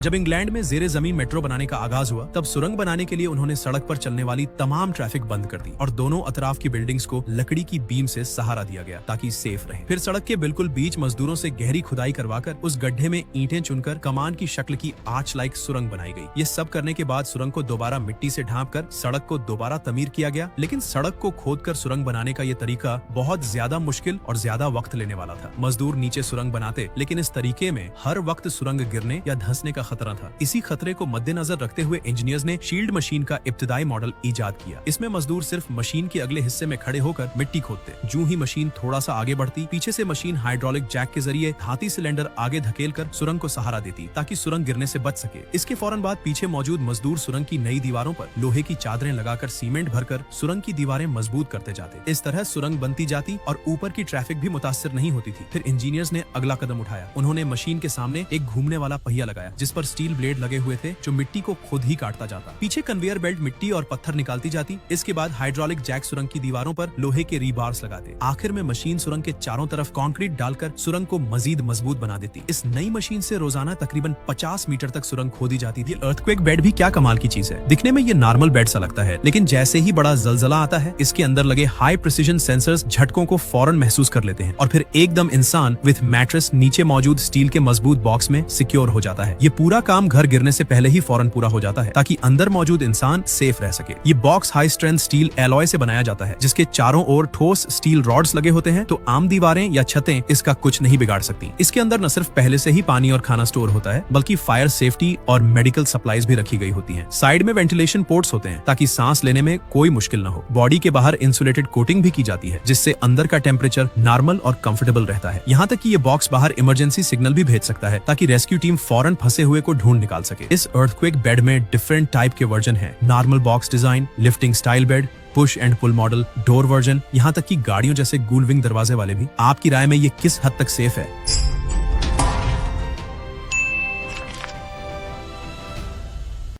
जब इंग्लैंड में जेरे जमीन मेट्रो बनाने का आगाज हुआ तब सुरंग बनाने के लिए उन्होंने सड़क पर चलने वाली तमाम ट्रैफिक बंद कर दी और दोनों अतराफ की बिल्डिंग्स को लकड़ी की बीम से सहारा दिया गया ताकि सेफ रहे। फिर सड़क के बिल्कुल बीच मजदूरों से गहरी खुदाई करवाकर उस गड्ढे में ईंटें चुनकर कमान की शक्ल की आर्च लाइक सुरंग बनाई गई। ये सब करने के बाद सुरंग को दोबारा मिट्टी से ढांप कर सड़क को दोबारा तमीर किया गया। लेकिन सड़क को खोदकर सुरंग बनाने का ये तरीका बहुत ज्यादा मुश्किल और ज्यादा वक्त लेने वाला था। मजदूर नीचे सुरंग बनाते लेकिन इस तरीके में हर वक्त सुरंग गिरने या धंसने का खतरा था। इसी खतरे को मद्देनजर रखते हुए इंजीनियर्स ने शील्ड मशीन का इब्तिदाई मॉडल इजाद किया। इसमें मजदूर सिर्फ मशीन के अगले हिस्से में खड़े होकर मिट्टी खोदते। जूं ही मशीन थोड़ा सा आगे बढ़ती, पीछे से मशीन हाइड्रोलिक जैक के जरिए हाथी सिलेंडर आगे धकेलकर सुरंग को सहारा देती ताकि सुरंग गिरने से बच सके। इसके फौरन बाद पीछे मौजूद मजदूर सुरंग की नई दीवारों पर लोहे की चादरें लगाकर सीमेंट भरकर सुरंग की दीवारें मजबूत करते जाते। इस तरह सुरंग बनती जाती और ऊपर की ट्रैफिक भी मुतासिर नहीं होती थी। फिर इंजीनियर्स ने अगला कदम उठाया। उन्होंने मशीन के सामने एक घूमने वाला पहिया लगाया जिस पर स्टील ब्लेड लगे हुए थे जो मिट्टी को खुद ही काटता जाता। पीछे कन्वेयर बेल्ट मिट्टी और पत्थर निकालती जाती। इसके बाद हाइड्रोलिक जैक सुरंग की दीवारों पर लोहे के रीबार्स लगाते। आखिर में मशीन सुरंग के चारों तरफ कंक्रीट डालकर सुरंग को मजीद मजबूत बना देती। इस नई मशीन से रोजाना तकरीबन 50 मीटर तक सुरंग खोदी जाती थी। अर्थक्वेक बेड भी क्या कमाल की चीज है। दिखने में ये नॉर्मल बेड सा लगता है, लेकिन जैसे ही बड़ा जलजला आता है इसके अंदर लगे हाई प्रिसीजन सेंसर्स झटकों को फौरन महसूस कर लेते हैं और फिर एकदम इंसान विथ मैट्रेस नीचे मौजूद स्टील के मजबूत बॉक्स में सिक्योर हो जाता है। ये पूरा काम घर गिरने से पहले ही फौरन पूरा हो जाता है ताकि अंदर मौजूद इंसान सेफ रह सके। ये box high strength steel alloy से बनाया जाता है जिसके चारों ओर ठोस स्टील रॉड्स लगे होते हैं, तो आम दीवारें या छतें इसका कुछ नहीं बिगाड़ सकती। इसके अंदर न सिर्फ पहले से ही पानी और खाना स्टोर होता है बल्कि फायर सेफ्टी और मेडिकल सप्लाईज भी रखी गई होती हैं। साइड में वेंटिलेशन पोर्ट्स होते हैं ताकि सांस लेने में कोई मुश्किल न हो। बॉडी के बाहर इंसुलेटेड कोटिंग भी की जाती है जिससे अंदर का टेम्परेचर नॉर्मल और कंफर्टेबल रहता है। यहाँ तक कि ये बॉक्स बाहर इमरजेंसी सिग्नल भी भेज सकता है ताकि रेस्क्यू टीम फौरन फंसे हुए को ढूंढ निकाल सके। इस अर्थक्वेक बेड में डिफरेंट टाइप के वर्जन हैं। Normal box design, lifting style bed, push and pull model, door version, यहाँ तक कि गाड़ियों जैसे गुलविंग दरवाजे वाले भी। आपकी राय में ये किस हद तक सेफ है?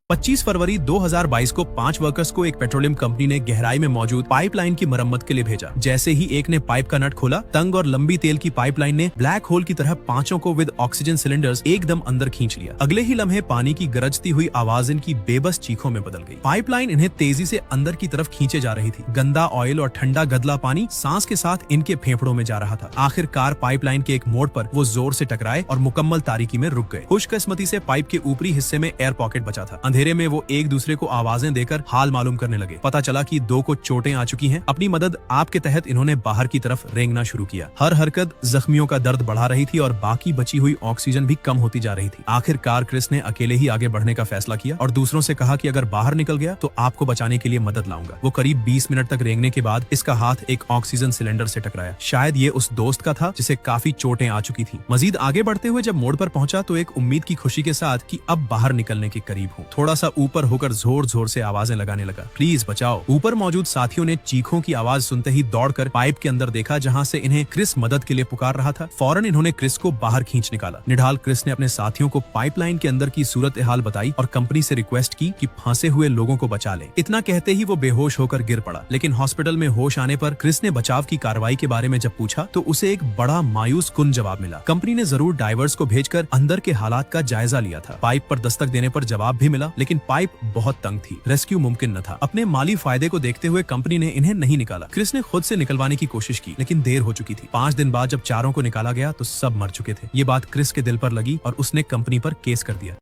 25 फरवरी 2022 को 5 वर्कर्स को एक पेट्रोलियम कंपनी ने गहराई में मौजूद पाइपलाइन की मरम्मत के लिए भेजा। जैसे ही एक ने पाइप का नट खोला, तंग और लंबी तेल की पाइपलाइन ने ब्लैक होल की तरह पांचों को विद ऑक्सीजन सिलेंडर्स एकदम अंदर खींच लिया। अगले ही लम्हे पानी की गरजती हुई आवाज इनकी बेबस चीखों में बदल गई। पाइपलाइन इन्हें तेजी से अंदर की तरफ खींचे जा रही थी। गंदा ऑयल और ठंडा गदला पानी सांस के साथ इनके फेफड़ों में जा रहा था। आखिरकार पाइपलाइन के एक मोड़ पर वो जोर से टकराए और मुकम्मल तारीकी में रुक गए। खुशकिस्मती से पाइप के ऊपरी हिस्से में एयर पॉकेट बचा था। अंधेरे में वो एक दूसरे को आवाजें देकर हाल मालूम करने लगे। पता चला कि दो को चोटें आ चुकी हैं। अपनी मदद आप के तहत इन्होंने बाहर की तरफ रेंगना शुरू किया। हर हरकत जख्मियों का दर्द बढ़ा रही थी और बाकी बची हुई ऑक्सीजन भी कम होती जा रही थी। आखिरकार क्रिस ने अकेले ही आगे बढ़ने का फैसला किया और दूसरों से कहा कि अगर बाहर निकल गया तो आपको बचाने के लिए मदद लाऊंगा। वो करीब 20 मिनट तक रेंगने के बाद इसका हाथ एक ऑक्सीजन सिलेंडर से टकराया। शायद ये उस दोस्त का था जिसे काफी चोटें आ चुकी थी। मजीद आगे बढ़ते हुए जब मोड़ पर पहुंचा तो एक उम्मीद की खुशी के साथ कि अब बाहर निकलने के करीब हूँ। थोड़ा सा ऊपर होकर जोर जोर से आवाजें लगाने लगा, प्लीज बचाओ। ऊपर मौजूद साथियों ने चीखों की आवाज सुनते ही दौड़कर पाइप के अंदर देखा जहां से इन्हें क्रिस मदद के लिए पुकार रहा था। फौरन इन्होंने क्रिस को बाहर खींच निकाला। निढाल क्रिस ने अपने साथियों को पाइपलाइन के अंदर की सूरत हाल बताई और कंपनी से रिक्वेस्ट की कि फंसे हुए लोगों को बचा ले। इतना कहते ही वो बेहोश होकर गिर पड़ा। लेकिन हॉस्पिटल में होश आने पर क्रिस ने बचाव की कार्रवाई के बारे में जब पूछा तो उसे एक बड़ा मायूस कुन जवाब मिला। कंपनी ने जरूर डाइवर्स को भेजकर अंदर के हालात का जायजा लिया था। पाइप पर दस्तक देने पर जवाब भी मिला, लेकिन पाइप बहुत तंग थी। रेस्क्यू मुमकिन न था। अपने माली फायदे को देखते हुए कंपनी ने इन्हें नहीं निकाला। क्रिस ने खुद से निकलवाने की कोशिश की लेकिन देर हो चुकी थी। 5 दिन बाद जब चारों को निकाला गया तो सब मर चुके थे। ये बात क्रिस के दिल पर लगी और उसने कंपनी पर केस कर दिया।